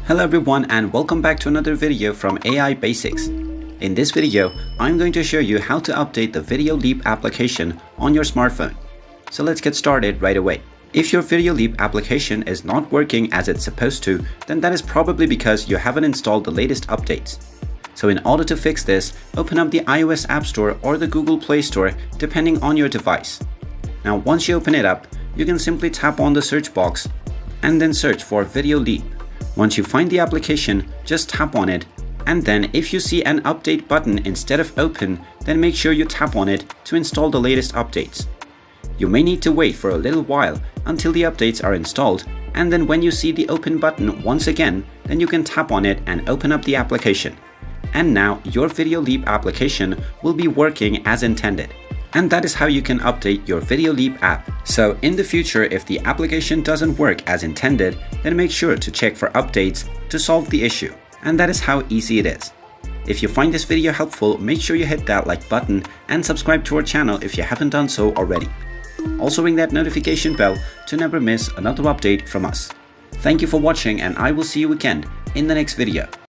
Hello everyone and welcome back to another video from AI Basics. In this video, I'm going to show you how to update the Videoleap application on your smartphone. So let's get started right away. If your Videoleap application is not working as it's supposed to, then that is probably because you haven't installed the latest updates. So in order to fix this, open up the iOS App Store or the Google Play Store depending on your device. Now once you open it up, you can simply tap on the search box and then search for Videoleap. Once you find the application, just tap on it, and then if you see an update button instead of open, then make sure you tap on it to install the latest updates. You may need to wait for a little while until the updates are installed, and then when you see the open button once again, then you can tap on it and open up the application. And now your Videoleap application will be working as intended. And that is how you can update your Videoleap app. So in the future, if the application doesn't work as intended, then make sure to check for updates to solve the issue. And that is how easy it is. If you find this video helpful, make sure you hit that like button and subscribe to our channel if you haven't done so already. Also ring that notification bell to never miss another update from us. Thank you for watching and I will see you again in the next video.